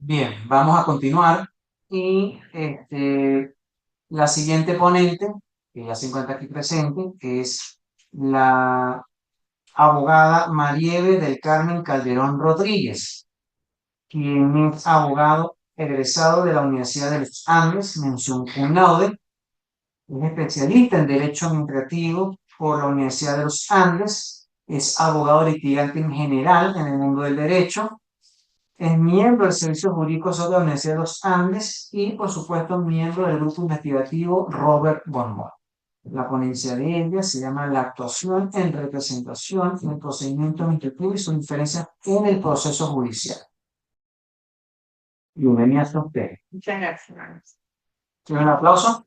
Bien, vamos a continuar y la siguiente ponente, que ya se encuentra aquí presente, que es la abogada Marieve del Carmen Calderón Rodríguez, quien es abogado egresado de la Universidad de los Andes, mención cum laude, es especialista en Derecho Administrativo por la Universidad de los Andes, es abogado litigante en general en el mundo del derecho. Es miembro del Servicio Jurídico de la Universidad de los Andes y, por supuesto, miembro del grupo investigativo Robert Bonmont. La ponencia de ella se llama La actuación en representación en el procedimiento administrativo y su diferencia en el proceso judicial. Bienvenida a usted. Muchas gracias. ¿Tiene un aplauso?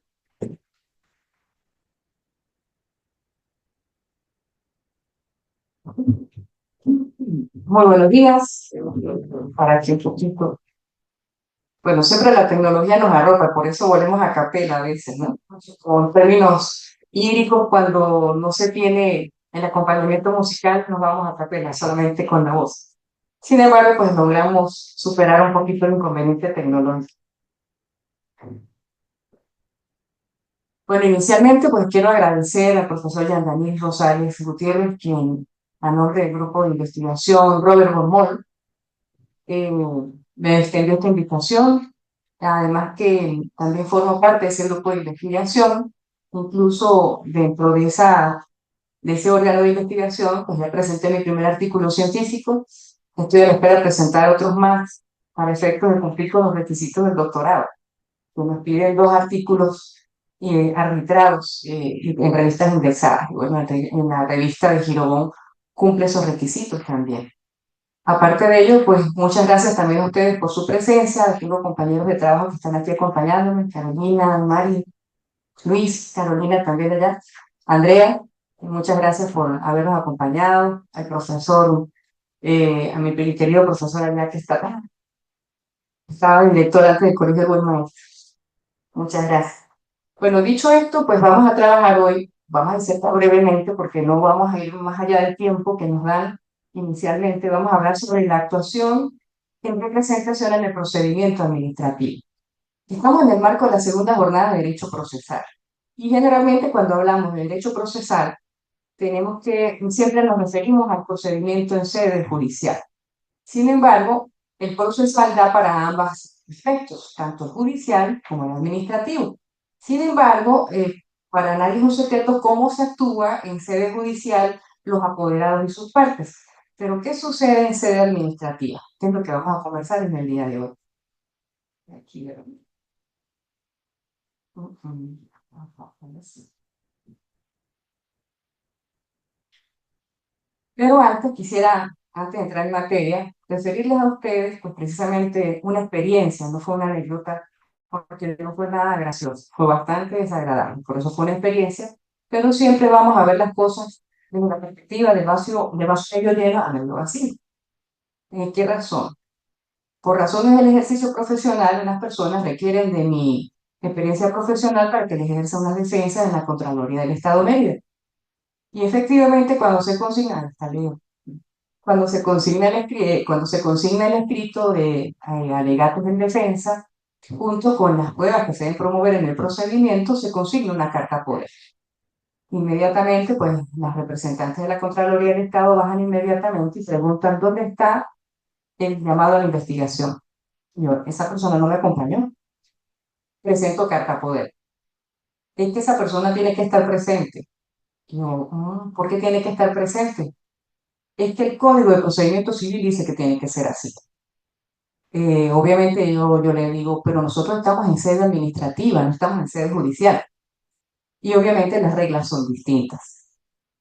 Muy buenos días. Para que un poquito. Bueno, siempre la tecnología nos arropa, por eso volvemos a capela a veces, ¿no? Con términos hídricos, cuando no se tiene el acompañamiento musical, nos vamos a capela, solamente con la voz. Sin embargo, pues logramos superar un poquito el inconveniente tecnológico. Bueno, inicialmente, pues quiero agradecer al profesor Yandamil Rosales Gutiérrez, quien, a nombre del grupo de investigación Robert Bormol, eh, me extendió esta invitación. Además que también formo parte de ese grupo de investigación, incluso dentro de ese órgano de investigación, pues ya presenté mi primer artículo científico, estoy a la espera de presentar otros más para efectos de cumplir con los requisitos del doctorado, que nos piden 2 artículos arbitrados en revistas indexadas. Y bueno, en la revista de Girobón cumple esos requisitos también. Aparte de ello, pues muchas gracias también a ustedes por su presencia. Tengo compañeros de trabajo que están aquí acompañándome, Carolina, Mari, Luis, Carolina también allá, Andrea, muchas gracias por habernos acompañado, al profesor, a mi querido profesor allá que está acá, estaba director antes del Colegio de Buen Maestro. Muchas gracias. Bueno, dicho esto, pues vamos a trabajar hoy, vamos a hacer brevemente porque no vamos a ir más allá del tiempo que nos dan inicialmente. Vamos a hablar sobre la actuación en representación en el procedimiento administrativo. Estamos en el marco de la segunda jornada de derecho procesal. Y generalmente cuando hablamos de derecho procesal, tenemos que, siempre nos referimos al procedimiento en sede judicial. Sin embargo, el procesal da para ambos efectos, tanto el judicial como el administrativo. Sin embargo, para nadie es un secreto cómo se actúa en sede judicial los apoderados y sus partes. Pero, ¿qué sucede en sede administrativa? Que es lo que vamos a conversar en el día de hoy. Aquí, ¿verdad? Pero antes quisiera, antes de entrar en materia, referirles a ustedes, pues precisamente una experiencia, no fue una anécdota, porque no fue nada gracioso, fue bastante desagradable, por eso fue una experiencia, pero siempre vamos a ver las cosas desde la perspectiva de vaso medio lleno a medio vacío. ¿Qué razón? Por razones del ejercicio profesional, las personas requieren de mi experiencia profesional para que les ejerza una defensa en la Contraloría del Estado de Mérida. Y efectivamente, cuando se consigna, está bien, cuando se consigna el escrito de alegatos en defensa, junto con las pruebas que se deben promover en el procedimiento, se consigna una carta poder. Inmediatamente, pues las representantes de la Contraloría del Estado bajan inmediatamente y preguntan dónde está el llamado a la investigación. Yo, esa persona no me acompañó. Presento carta poder. Es que esa persona tiene que estar presente. Yo, ¿por qué tiene que estar presente? Es que el Código de Procedimiento Civil dice que tiene que ser así. Obviamente yo le digo, pero nosotros estamos en sede administrativa, no estamos en sede judicial. Y obviamente las reglas son distintas.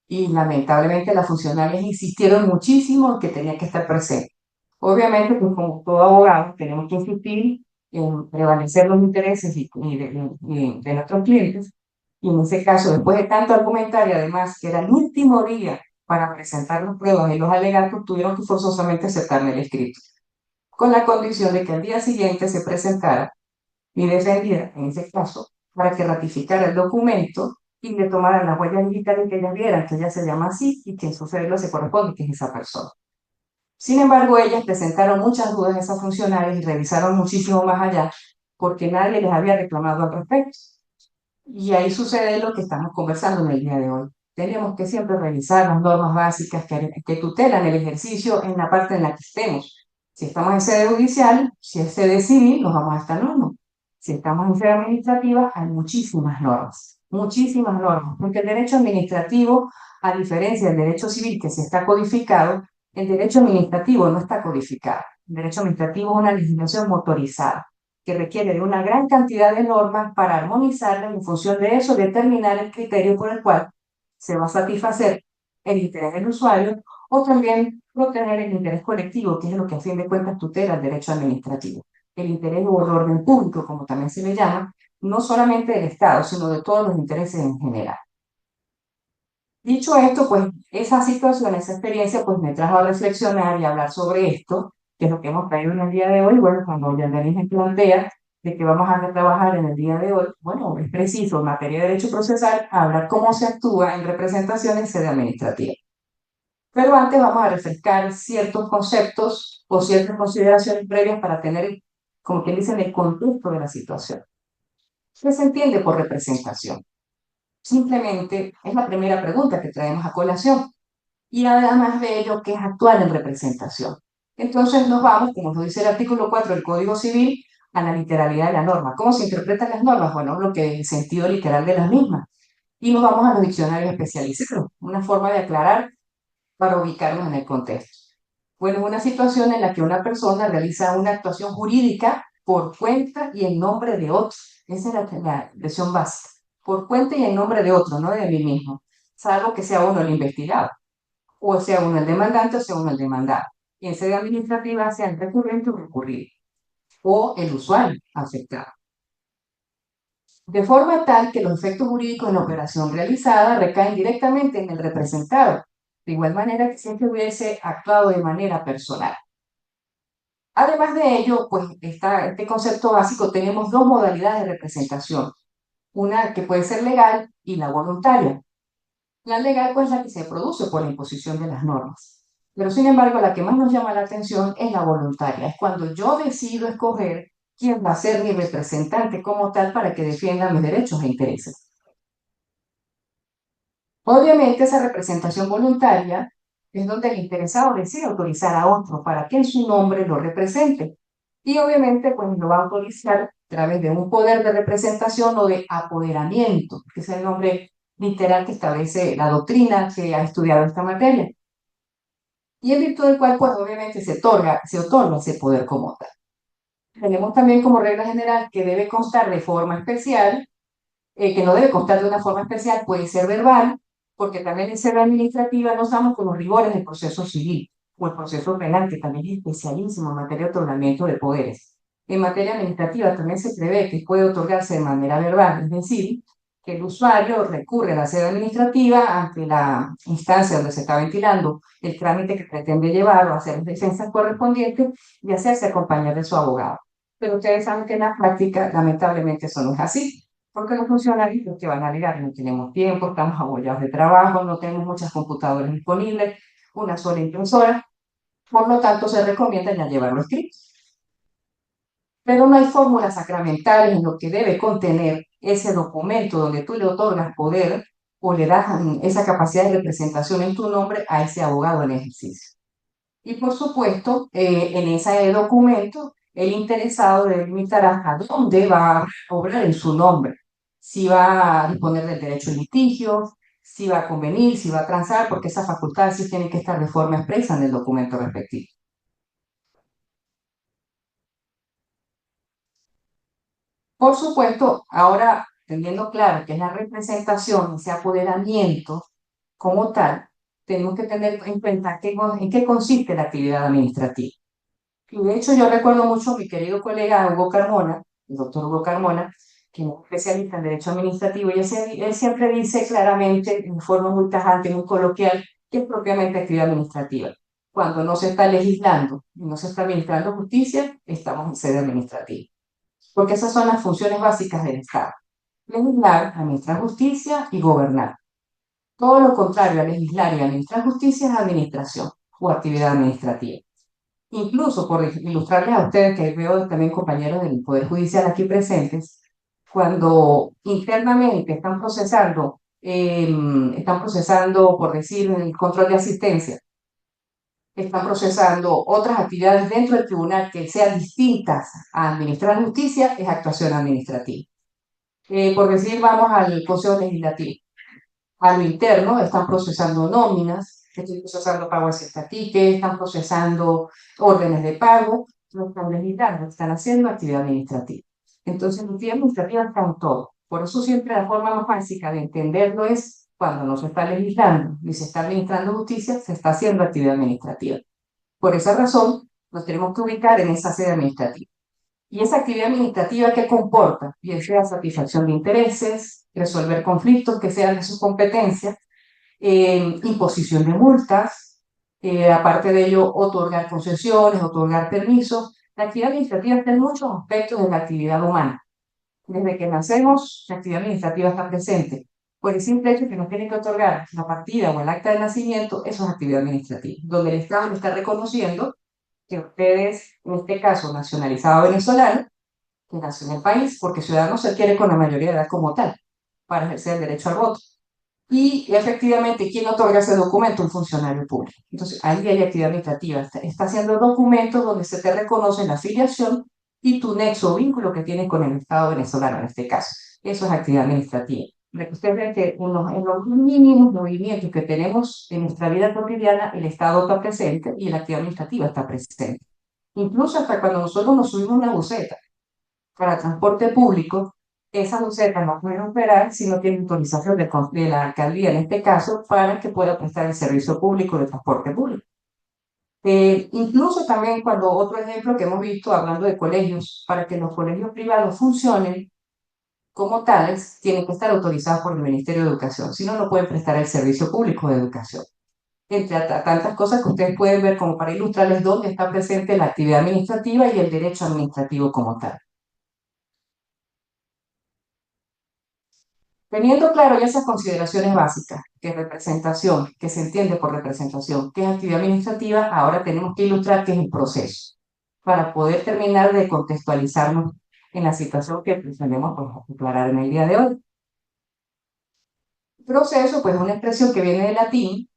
Y lamentablemente las funcionarias insistieron muchísimo en que tenía que estar presente. Obviamente, pues como todo abogado, tenemos que insistir en prevalecer los intereses de nuestros clientes. Y en ese caso, después de tanto argumentar y además que era el último día para presentar las pruebas y los alegatos, tuvieron que forzosamente aceptarme el escrito con la condición de que al día siguiente se presentara mi defendida, en ese caso, para que ratificara el documento y le tomaran las huellas digitales que ellas vieran que ella se llama así y que en su cédula se corresponde que es esa persona. Sin embargo, ellas presentaron muchas dudas a esas funcionarias y revisaron muchísimo más allá porque nadie les había reclamado al respecto. Y ahí sucede lo que estamos conversando en el día de hoy. Tenemos que siempre revisar las normas básicas que tutelan el ejercicio en la parte en la que estemos. Si estamos en sede judicial, si es sede civil, nos vamos a esta norma. Si estamos en sede administrativa, hay muchísimas normas, porque el derecho administrativo, a diferencia del derecho civil que se está codificado, el derecho administrativo no está codificado. El derecho administrativo es una legislación motorizada que requiere de una gran cantidad de normas para armonizarlas y en función de eso determinar el criterio por el cual se va a satisfacer el interés del usuario o también proteger el interés colectivo, que es lo que a fin de cuentas tutela el derecho administrativo. El interés o el orden público, como también se le llama, no solamente del Estado, sino de todos los intereses en general. Dicho esto, pues esa situación, esa experiencia, pues me trajo a reflexionar y a hablar sobre esto, que es lo que hemos traído en el día de hoy. Bueno, cuando Yandelis me plantea de que vamos a trabajar en el día de hoy, bueno, es preciso en materia de derecho procesal hablar cómo se actúa en representación en sede administrativa. Pero antes vamos a refrescar ciertos conceptos o ciertas consideraciones previas para tener, como quien dice, el contexto de la situación. ¿Qué se entiende por representación? Simplemente es la primera pregunta que traemos a colación. Y además de ello, que es actuar en representación. Entonces nos vamos, como nos dice el artículo 4 del Código Civil, a la literalidad de la norma. ¿Cómo se interpretan las normas? Bueno, lo que es el sentido literal de las mismas. Y nos vamos a los diccionarios especializados, una forma de aclarar para ubicarnos en el contexto. Bueno, es una situación en la que una persona realiza una actuación jurídica por cuenta y en nombre de otro. Esa es la versión básica. Por cuenta y en nombre de otro, no de mí mismo. Salvo que sea uno el investigado, o sea uno el demandante o sea uno el demandado. Y en sede administrativa sea el recurrente o recurrido, o el usuario afectado. De forma tal que los efectos jurídicos en la operación realizada recaen directamente en el representado, de igual manera que si este hubiese actuado de manera personal. Además de ello, pues este concepto básico, tenemos dos modalidades de representación, una que puede ser legal y la voluntaria. La legal, pues, la que se produce por la imposición de las normas. Pero, sin embargo, la que más nos llama la atención es la voluntaria. Es cuando yo decido escoger quién va a ser mi representante como tal para que defienda mis derechos e intereses. Obviamente, esa representación voluntaria es donde el interesado decide autorizar a otro para que en su nombre lo represente. Y obviamente, pues lo va a autorizar a través de un poder de representación o de apoderamiento, que es el nombre literal que establece la doctrina que ha estudiado esta materia. Y en virtud del cual, pues obviamente se otorga ese poder como tal. Tenemos también como regla general que debe constar de forma especial, que no debe constar de una forma especial, puede ser verbal, porque también en sede administrativa no estamos con los rigores del proceso civil o el proceso penal, que también es especialísimo en materia de otorgamiento de poderes. En materia administrativa también se prevé que puede otorgarse de manera verbal, es decir, que el usuario recurre a la sede administrativa ante la instancia donde se está ventilando el trámite que pretende llevar o hacer las defensas correspondientes y hacerse acompañar de su abogado. Pero ustedes saben que en la práctica, lamentablemente, eso no es así. Porque los funcionarios que van a alegar, no tenemos tiempo, estamos agobiados de trabajo, no tenemos muchas computadoras disponibles, una sola impresora, por lo tanto se recomienda ya llevarlo escrito. Pero no hay fórmulas sacramentales en lo que debe contener ese documento donde tú le otorgas poder o le das esa capacidad de representación en tu nombre a ese abogado en ejercicio. Y por supuesto, en ese documento, el interesado delimitará a dónde va a obrar en su nombre. Si va a disponer del derecho al litigio, si va a convenir, si va a transar, porque esas facultades sí tienen que estar de forma expresa en el documento respectivo. Por supuesto, ahora teniendo claro que es la representación, ese apoderamiento como tal, tenemos que tener en cuenta en qué consiste la actividad administrativa. Y de hecho yo recuerdo mucho a mi querido colega Hugo Carmona, el doctor Hugo Carmona, que es un especialista en derecho administrativo, y él siempre dice claramente, en forma muy tajante, muy coloquial, que es propiamente actividad administrativa. Cuando no se está legislando y no se está administrando justicia, estamos en sede administrativa. Porque esas son las funciones básicas del Estado. Legislar, administrar justicia y gobernar. Todo lo contrario a legislar y administrar justicia es administración o actividad administrativa. Incluso, por ilustrarles a ustedes, que veo también compañeros del Poder Judicial aquí presentes, cuando internamente están procesando, por decir, el control de asistencia, están procesando otras actividades dentro del tribunal que sean distintas a administrar justicia, es actuación administrativa. Por decir, vamos al Consejo Legislativo. A lo interno están procesando nóminas, están procesando pago de tickets, están procesando órdenes de pago, no están legislando, están haciendo actividad administrativa. Entonces, la actividad administrativa está en todo. Por eso siempre la forma más básica de entenderlo es cuando no se está legislando ni se está administrando justicia, se está haciendo actividad administrativa. Por esa razón, nos tenemos que ubicar en esa sede administrativa. ¿Y esa actividad administrativa qué comporta? Bien sea satisfacción de intereses, resolver conflictos que sean de su competencia, imposición de multas, aparte de ello, otorgar concesiones, otorgar permisos. La actividad administrativa está en muchos aspectos de la actividad humana. Desde que nacemos, la actividad administrativa está presente. Por el simple hecho que nos tienen que otorgar la partida o el acta de nacimiento, eso es actividad administrativa, donde el Estado está reconociendo que ustedes, en este caso, nacionalizado venezolano, que nació en el país, porque ciudadano se adquiere con la mayoría de edad como tal, para ejercer el derecho al voto. Y efectivamente, ¿quién otorga ese documento? Un funcionario público. Entonces, ahí hay actividad administrativa. Está haciendo documentos donde se te reconoce la afiliación y tu nexo o vínculo que tienes con el Estado venezolano en este caso. Eso es actividad administrativa. Para que ustedes vean que en los mínimos movimientos que tenemos en nuestra vida cotidiana, el Estado está presente y la actividad administrativa está presente. Incluso hasta cuando nosotros nos subimos a una buseta para transporte público, esa buseta no puede operar si no tiene autorización de la alcaldía, en este caso, para que pueda prestar el servicio público de transporte público. Incluso también cuando otro ejemplo que hemos visto hablando de colegios, para que los colegios privados funcionen como tales, tienen que estar autorizados por el Ministerio de Educación, si no, no pueden prestar el servicio público de educación. Entre tantas cosas que ustedes pueden ver como para ilustrarles dónde está presente la actividad administrativa y el derecho administrativo como tal. Teniendo claro ya esas consideraciones básicas, que es representación, que se entiende por representación, que es actividad administrativa, ahora tenemos que ilustrar qué es el proceso, para poder terminar de contextualizarnos en la situación que pretendemos pues, aclarar en el día de hoy. Proceso, pues es una expresión que viene del latín,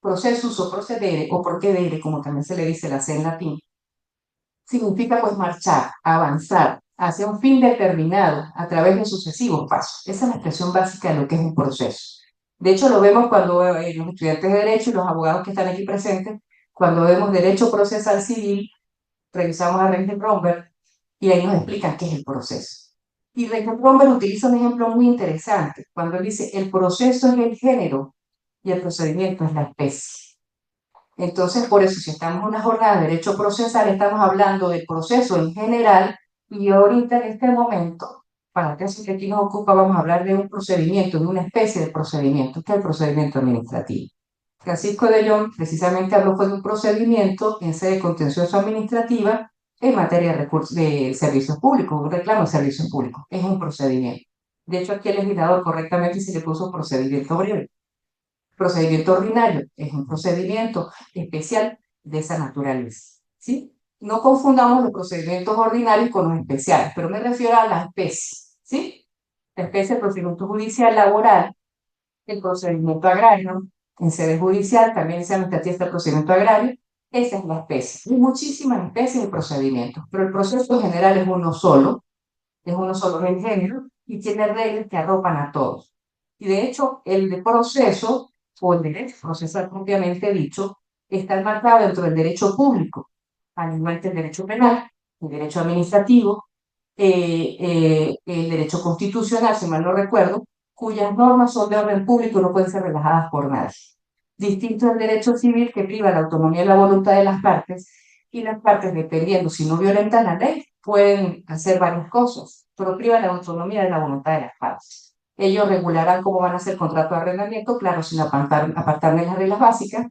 procesus o procedere, o procedere, como también se le dice la C en latín, significa pues marchar, avanzar hacia un fin determinado a través de sucesivos pasos. Esa es la expresión básica de lo que es un proceso. De hecho, lo vemos cuando los estudiantes de Derecho y los abogados que están aquí presentes, cuando vemos Derecho Procesal Civil, revisamos a Reichenbromberg y ahí nos explican qué es el proceso. Y Reichenbromberg utiliza un ejemplo muy interesante, cuando él dice, el proceso es el género y el procedimiento es la especie. Entonces, por eso, si estamos en una jornada de derecho procesal, estamos hablando del proceso en general y ahorita en este momento, para el caso que aquí nos ocupa, vamos a hablar de un procedimiento, de una especie de procedimiento, que es el procedimiento administrativo. Francisco de Jong precisamente habló de un procedimiento en sede contencioso administrativa en materia de servicios públicos, un reclamo de servicios públicos. Es un procedimiento. De hecho, aquí el legislador correctamente se le puso procedimiento breve. Procedimiento ordinario es un procedimiento especial de esa naturaleza, ¿sí? No confundamos los procedimientos ordinarios con los especiales, pero me refiero a las especies, ¿sí? La especie del procedimiento judicial laboral, el procedimiento agrario, en sede judicial también se administrativa este procedimiento agrario, esa es la especie. Hay muchísimas especies de procedimientos, pero el proceso en general es uno solo en género y tiene reglas que arropan a todos. Y de hecho, el de proceso o el derecho procesal propiamente dicho está enmarcado dentro del derecho público, al igual que el derecho penal, el derecho administrativo, el derecho constitucional, si mal no recuerdo, cuyas normas son de orden público y no pueden ser relajadas por nadie. Distinto al derecho civil que priva la autonomía y la voluntad de las partes, y las partes, dependiendo si no violentan la ley, pueden hacer varias cosas, pero privan la autonomía de la voluntad de las partes. Ellos regularán cómo van a hacer contrato de arrendamiento, claro, sin apartar de las reglas básicas,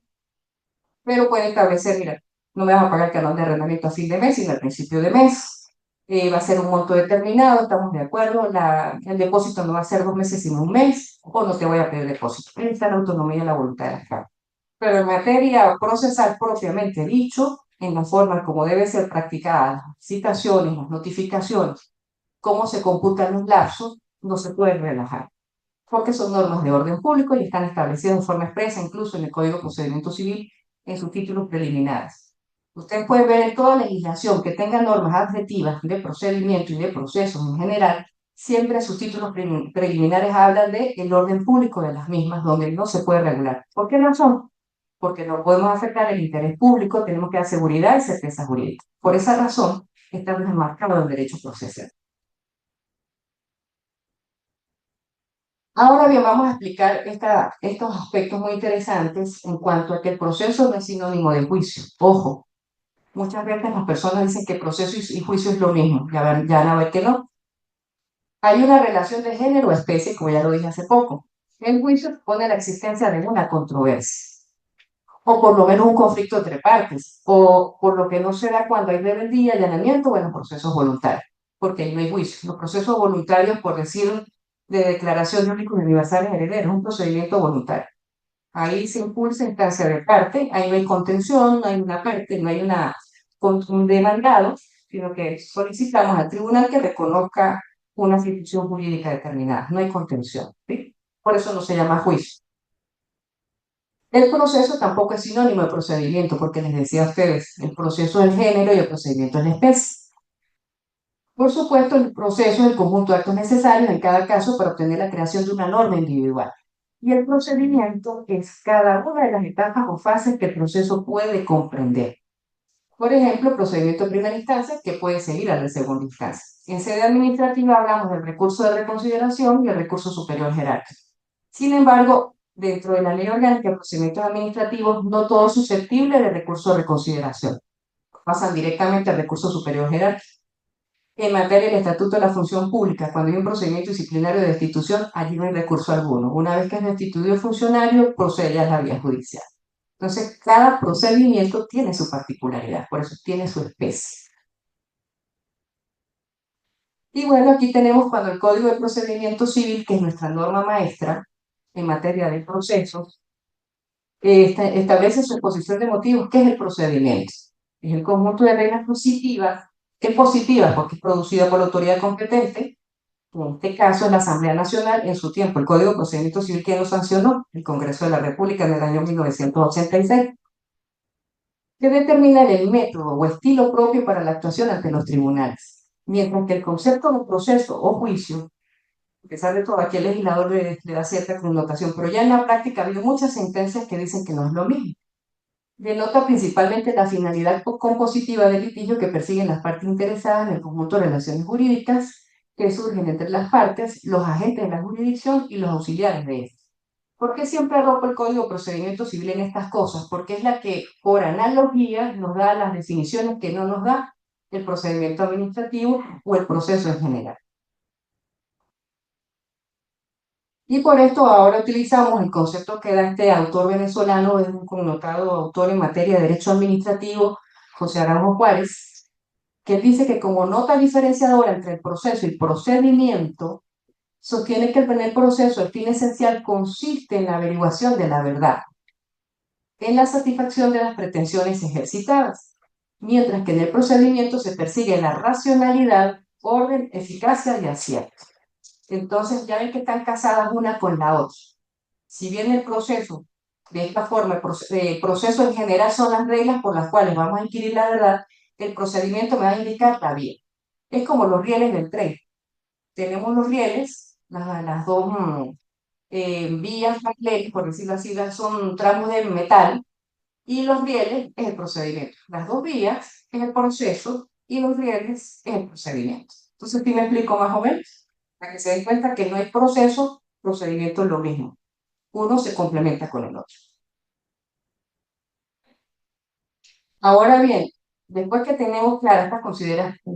pero pueden establecer, mira, no me vas a pagar el canon de arrendamiento a fin de mes, sino al principio de mes. Va a ser un monto determinado, estamos de acuerdo, el depósito no va a ser 2 meses, sino un mes, o no te voy a pedir depósito. Ahí está la autonomía y la voluntad de las partes. Pero en materia procesal propiamente dicho, en la forma como debe ser practicada las citaciones, las notificaciones, cómo se computan los lapsos, no se puede relajar, porque son normas de orden público y están establecidas de forma expresa, incluso en el Código de Procedimiento Civil, en sus títulos preliminares. Ustedes pueden ver en toda legislación que tenga normas adjetivas de procedimiento y de procesos en general, siempre sus títulos preliminares hablan de el orden público de las mismas, donde no se puede regular. ¿Por qué razón? Porque no podemos afectar el interés público, tenemos que dar seguridad y certeza jurídica. Por esa razón, estamos enmarcados en el derecho procesal. Ahora bien, vamos a explicar estos aspectos muy interesantes en cuanto a que el proceso no es sinónimo de juicio. Ojo, muchas veces las personas dicen que proceso y juicio es lo mismo. Ya van a ver que no. Hay una relación de género o especie, como ya lo dije hace poco. El juicio supone la existencia de una controversia, o por lo menos un conflicto entre partes, o por lo que no se da cuando hay rebeldía, allanamiento, bueno, procesos voluntarios, porque ahí no hay juicio. Los procesos voluntarios, por decir, de declaración de únicos y universales herederos, es un procedimiento voluntario. Ahí se impulsa instancia de parte, ahí no hay contención, no hay una parte, no hay un demandado, sino que solicitamos al tribunal que reconozca una institución jurídica determinada, no hay contención, ¿sí? Por eso no se llama juicio. El proceso tampoco es sinónimo de procedimiento, porque les decía a ustedes, el proceso es el género y el procedimiento es la especie. Por supuesto, el proceso es el conjunto de actos necesarios en cada caso para obtener la creación de una norma individual. Y el procedimiento es cada una de las etapas o fases que el proceso puede comprender. Por ejemplo, procedimiento de primera instancia que puede seguir al de segunda instancia. En sede administrativa hablamos del recurso de reconsideración y el recurso superior jerárquico. Sin embargo, dentro de la ley orgánica de procedimientos administrativos, no todo es susceptible de recurso de reconsideración. Pasan directamente al recurso superior jerárquico. En materia del Estatuto de la Función Pública, cuando hay un procedimiento disciplinario de destitución, allí no hay recurso alguno. Una vez que es destituido el funcionario, procede a la vía judicial. Entonces, cada procedimiento tiene su particularidad, por eso tiene su especie. Y bueno, aquí tenemos cuando el Código de Procedimiento Civil, que es nuestra norma maestra en materia de procesos, establece su exposición de motivos. ¿Qué es el procedimiento? Es el conjunto de reglas positivas. ¿Qué es positiva? Porque es producida por la autoridad competente. En este caso es la Asamblea Nacional, en su tiempo el Código de Procedimiento Civil que lo sancionó, el Congreso de la República en el año 1986, que determina el método o estilo propio para la actuación ante los tribunales. Mientras que el concepto de proceso o juicio, a pesar de todo, aquí el legislador le da cierta connotación, pero ya en la práctica ha habido muchas sentencias que dicen que no es lo mismo. Denota principalmente la finalidad compositiva del litigio que persiguen las partes interesadas en el conjunto de relaciones jurídicas que surgen entre las partes, los agentes de la jurisdicción y los auxiliares de ellos. ¿Por qué siempre arropa el Código de Procedimiento Civil en estas cosas? Porque es la que, por analogía, nos da las definiciones que no nos da el procedimiento administrativo o el proceso en general. Y por esto ahora utilizamos el concepto que da este autor venezolano, es un connotado autor en materia de derecho administrativo, José Araujo Juárez, que dice que como nota diferenciadora entre el proceso y procedimiento, sostiene que el primer proceso, el fin esencial, consiste en la averiguación de la verdad, en la satisfacción de las pretensiones ejercitadas, mientras que en el procedimiento se persigue la racionalidad, orden, eficacia y acierto. Entonces ya ven que están casadas una con la otra. Si bien el proceso, de esta forma, el proceso en general son las reglas por las cuales vamos a adquirir la verdad, el procedimiento me va a indicar la vía. Es como los rieles del tren. Tenemos los rieles, las dos vías paralelas, por decirlo así, son tramos de metal, y los rieles es el procedimiento. Las dos vías es el proceso y los rieles es el procedimiento. Entonces, ¿sí me explico más o menos? Para que se den cuenta que no hay proceso, procedimiento es lo mismo. Uno se complementa con el otro. Ahora bien, después que tenemos claras estas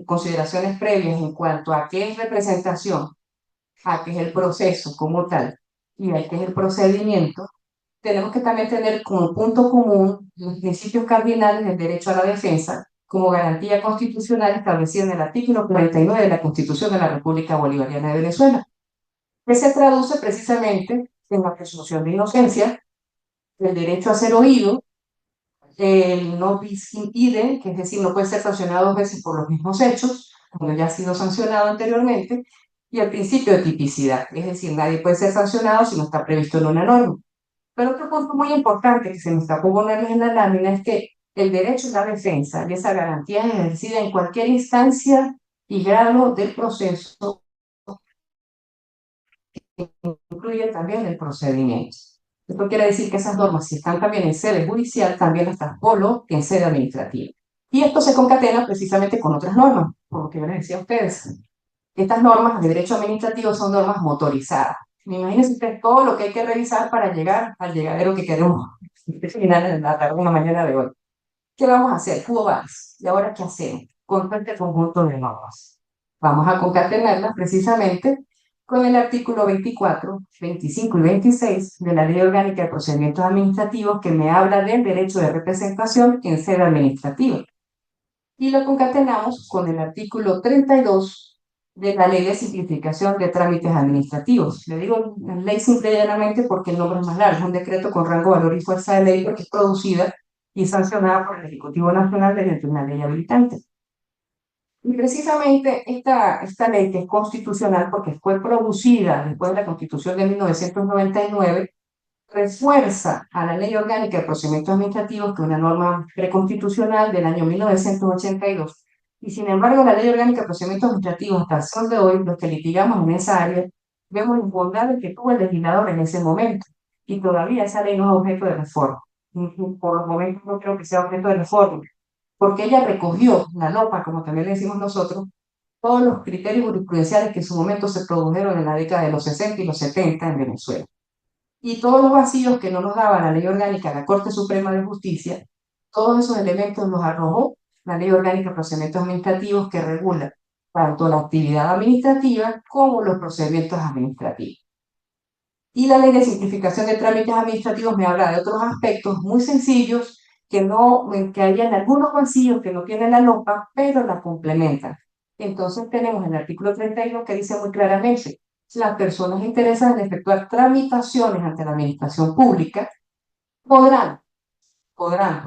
consideraciones previas en cuanto a qué es representación, a qué es el proceso como tal y a qué es el procedimiento, tenemos que también tener como punto común los principios cardinales del derecho a la defensa como garantía constitucional establecida en el artículo 49 de la Constitución de la República Bolivariana de Venezuela, que se traduce precisamente en la presunción de inocencia, el derecho a ser oído, el no bis in idem, que es decir, no puede ser sancionado dos veces por los mismos hechos, cuando ya ha sido sancionado anteriormente, y el principio de tipicidad, es decir, nadie puede ser sancionado si no está previsto en una norma. Pero otro punto muy importante que se me escapó ponerles en la lámina es que el derecho a la defensa y esa garantía es ejercida en cualquier instancia y grado del proceso, que incluye también el procedimiento. Esto quiere decir que esas normas, si están también en sede judicial, también las transpolo en sede administrativa. Y esto se concatena precisamente con otras normas, como que yo les decía a ustedes. Estas normas de derecho administrativo son normas motorizadas. Imagínense ustedes todo lo que hay que revisar para llegar al llegadero que queremos terminar en la tarde, una mañana de hoy. ¿Qué vamos a hacer? Hubo varios. ¿Y ahora qué hacemos? Con este conjunto de normas. Vamos a concatenarlas precisamente con el artículo 24, 25 y 26 de la Ley Orgánica de Procedimientos Administrativos que me habla del derecho de representación en sede administrativa. Y lo concatenamos con el artículo 32 de la Ley de Simplificación de Trámites Administrativos. Le digo ley simple y llanamente porque el nombre es más largo, es un decreto con rango, valor y fuerza de ley porque es producida y sancionada por el Ejecutivo Nacional mediante una ley habilitante. Y precisamente esta ley, que es constitucional porque fue producida después de la Constitución de 1999, refuerza a la Ley Orgánica de Procedimientos Administrativos, que es una norma preconstitucional del año 1982. Y sin embargo, la Ley Orgánica de Procedimientos Administrativos, hasta el sol de hoy, los que litigamos en esa área, vemos las bondades que tuvo el legislador en ese momento. Y todavía esa ley no es objeto de reforma. Por los momentos no creo que sea objeto de reforma, porque ella recogió la LOPA, como también le decimos nosotros, todos los criterios jurisprudenciales que en su momento se produjeron en la década de los 60 y los 70 en Venezuela. Y todos los vacíos que no nos daba la Ley Orgánica de la Corte Suprema de Justicia, todos esos elementos los arrojó la Ley Orgánica de Procedimientos Administrativos, que regula tanto la actividad administrativa como los procedimientos administrativos. Y la Ley de Simplificación de Trámites Administrativos me habla de otros aspectos muy sencillos que hayan algunos vacíos que no tiene la LOPA, pero la complementan. Entonces tenemos el artículo 32 que dice muy claramente: las personas interesadas en efectuar tramitaciones ante la administración pública podrán,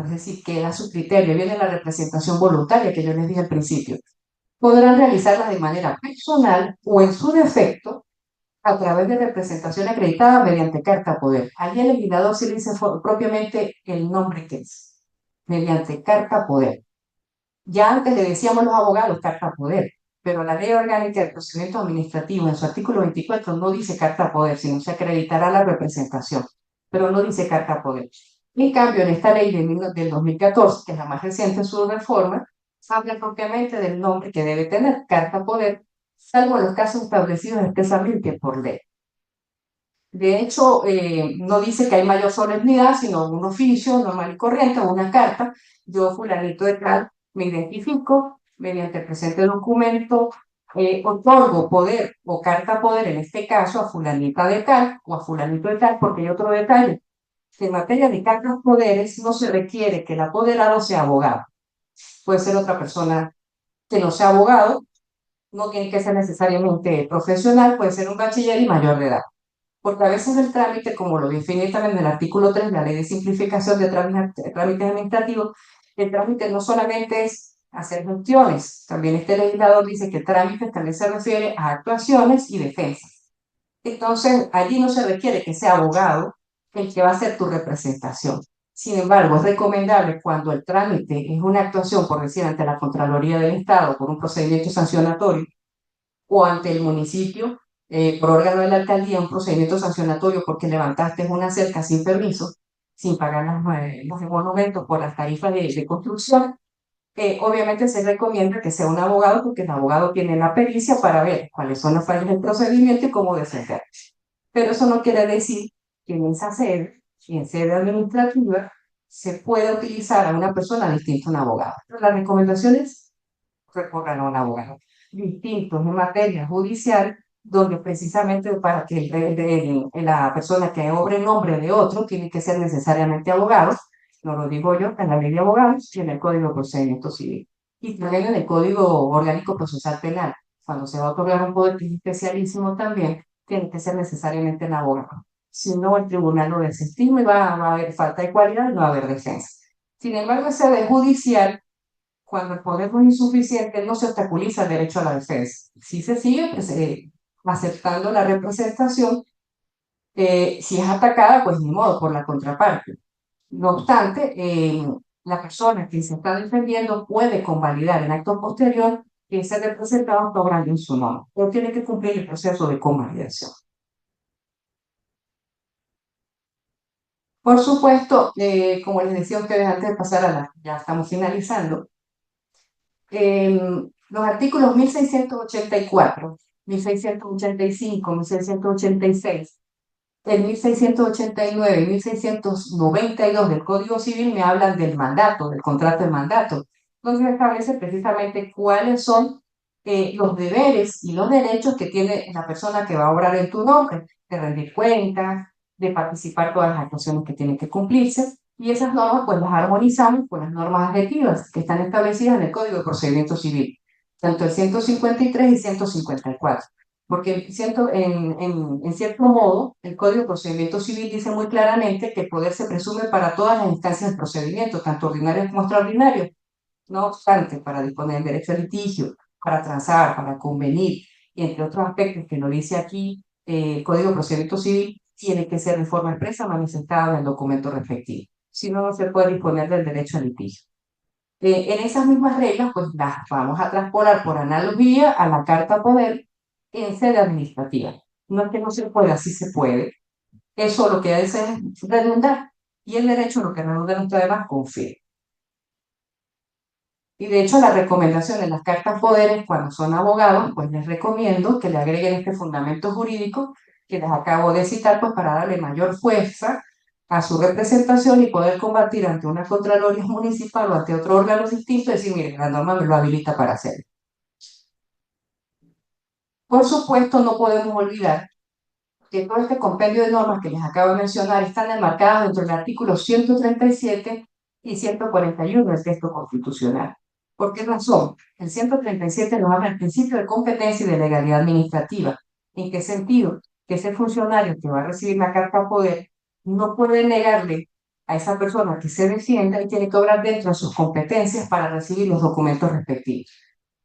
es decir, que a su criterio viene la representación voluntaria que yo les dije al principio, podrán realizarlas de manera personal o en su defecto a través de representación acreditada mediante carta poder. Allí el legislador sí le dice propiamente el nombre que es, mediante carta poder. Ya antes le decíamos los abogados carta poder, pero la Ley Orgánica de Procedimientos Administrativos en su artículo 24 no dice carta poder, sino se acreditará la representación, pero no dice carta poder. En cambio, en esta ley del 2014, que es la más reciente en su reforma, habla propiamente del nombre que debe tener, carta poder, salvo en los casos establecidos expresamente por ley. De hecho, no dice que hay mayor solemnidad, sino un oficio normal y corriente o una carta. Yo, fulanito de tal, me identifico mediante el presente documento, otorgo poder o carta poder, en este caso, a fulanita de tal o a fulanito de tal, porque hay otro detalle. En materia de cartas poderes no se requiere que el apoderado sea abogado. Puede ser otra persona que no sea abogado, no tiene que ser necesariamente profesional, puede ser un bachiller y mayor de edad. Porque a veces el trámite, como lo define también el artículo 3 de la Ley de Simplificación de Trámites Administrativos, el trámite no solamente es hacer gestiones, también este legislador dice que trámite también se refiere a actuaciones y defensas. Entonces, allí no se requiere que sea abogado el que va a hacer tu representación. Sin embargo, es recomendable cuando el trámite es una actuación, por decir, ante la Contraloría del Estado por un procedimiento sancionatorio, o ante el municipio, por órgano de la alcaldía, un procedimiento sancionatorio porque levantaste una cerca sin permiso, sin pagar los monumentos por las tarifas de construcción. Obviamente se recomienda que sea un abogado porque el abogado tiene la pericia para ver cuáles son las fallas del procedimiento y cómo defender. Pero eso no quiere decir que en esa sede, en sede administrativa, se pueda utilizar a una persona distinta a un abogado. Pero la recomendación es recurran a un abogado. Distintos en materia judicial, donde precisamente para que la persona que obre en nombre de otro tiene que ser necesariamente abogado, no lo digo yo, en la ley de abogados y en el Código de Procedimiento Civil. Y también en el Código Orgánico Procesal Penal. Cuando se va a otorgar un poder especialísimo también, tiene que ser necesariamente el abogado. Si no, el tribunal lo desestima y va a haber falta de cualidad y no va a haber defensa. Sin embargo, ese de judicial, cuando el poder no es insuficiente, no se obstaculiza el derecho a la defensa. Si se sigue pues, aceptando la representación, si es atacada, pues ni modo, por la contraparte. No obstante, la persona que se está defendiendo puede convalidar en acto posterior que ese representado está obrando en su nombre, pero tiene que cumplir el proceso de convalidación. Por supuesto, como les decía a ustedes antes de pasar a la, ya estamos finalizando, los artículos 1684, 1685, 1686, el 1689 y 1692 del Código Civil me hablan del mandato, del contrato de mandato, donde se establece precisamente cuáles son los deberes y los derechos que tiene la persona que va a obrar en tu nombre, de rendir cuentas, de participar en todas las actuaciones que tienen que cumplirse, y esas normas pues las armonizamos con las normas adjetivas que están establecidas en el Código de Procedimiento Civil, tanto el 153 y 154. Porque en cierto modo, el Código de Procedimiento Civil dice muy claramente que el poder se presume para todas las instancias del procedimiento, tanto ordinario como extraordinario. No obstante, para disponer del derecho al litigio, para transar, para convenir, y entre otros aspectos que lo dice aquí el Código de Procedimiento Civil, tiene que ser de forma expresa manifestada en el documento respectivo. Si no, no se puede disponer del derecho al litigio. En esas mismas reglas, pues las vamos a transponer por analogía a la Carta Poder en sede administrativa. No es que no se pueda, sí se puede. Eso lo que hace es redundar. Y el derecho lo que redunda no está de más confía. Y de hecho, la recomendación en las cartas poderes, cuando son abogados, pues les recomiendo que le agreguen este fundamento jurídico que les acabo de citar, pues para darle mayor fuerza a su representación y poder combatir ante una Contraloría municipal o ante otro órgano distinto y decir, mire, la norma me lo habilita para hacerlo. Por supuesto, no podemos olvidar que todo este compendio de normas que les acabo de mencionar están enmarcadas dentro del artículo 137 y 141 del texto constitucional. ¿Por qué razón? El 137 nos habla del principio de competencia y de legalidad administrativa. ¿En qué sentido? Que ese funcionario que va a recibir la carta a poder no puede negarle a esa persona que se defienda y tiene que obrar dentro de sus competencias para recibir los documentos respectivos.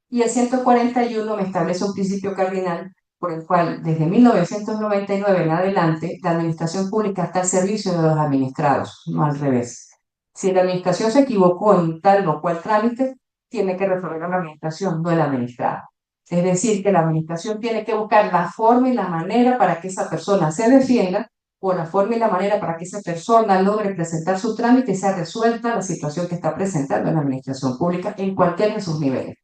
Y el 141 me establece un principio cardinal por el cual desde 1999 en adelante la administración pública está al servicio de los administrados, no al revés. Si la administración se equivocó en tal o cual trámite, tiene que resolver la administración, no el administrado. Es decir, que la administración tiene que buscar la forma y la manera para que esa persona se defienda o la forma y la manera para que esa persona logre presentar su trámite y sea resuelta la situación que está presentando en la administración pública en cualquiera de sus niveles.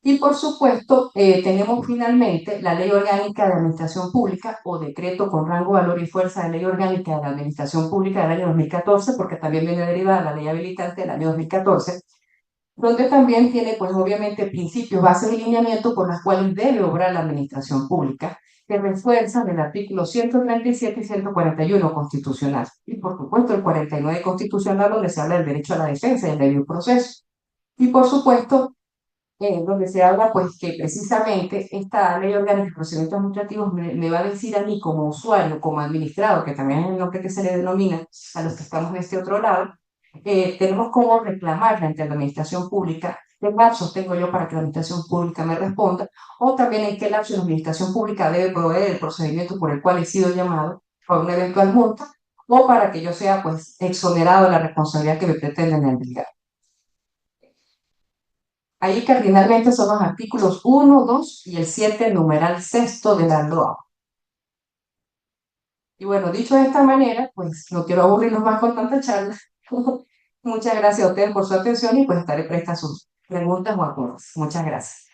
Y por supuesto, tenemos finalmente la Ley Orgánica de Administración Pública o decreto con rango, valor y fuerza de Ley Orgánica de la Administración Pública del año 2014, porque también viene derivada de la Ley Habilitante del año 2014, donde también tiene, pues obviamente, principios, bases y lineamientos por los cuales debe obrar la Administración Pública, que refuerzan el artículo 137 y 141 constitucional. Y por supuesto, el 49 constitucional, donde se habla del derecho a la defensa y el debido proceso. Y por supuesto, donde se habla pues que precisamente esta ley orgánica de procedimientos administrativos me va a decir a mí como usuario, como administrado, que también es el nombre que se le denomina a los que estamos en este otro lado, tenemos cómo reclamar ante la administración pública, qué lapsos tengo yo para que la administración pública me responda, o también en qué lapso la administración pública debe proveer el procedimiento por el cual he sido llamado por una eventual multa, o para que yo sea pues exonerado de la responsabilidad que me pretenden endilgar. Ahí cardinalmente son los artículos 1, 2 y el 7, numeral sexto de la LOA. Y bueno, dicho de esta manera, pues no quiero aburrirlos más con tanta charla. Muchas gracias a ustedes por su atención y pues estaré presta a sus preguntas o aportes. Muchas gracias.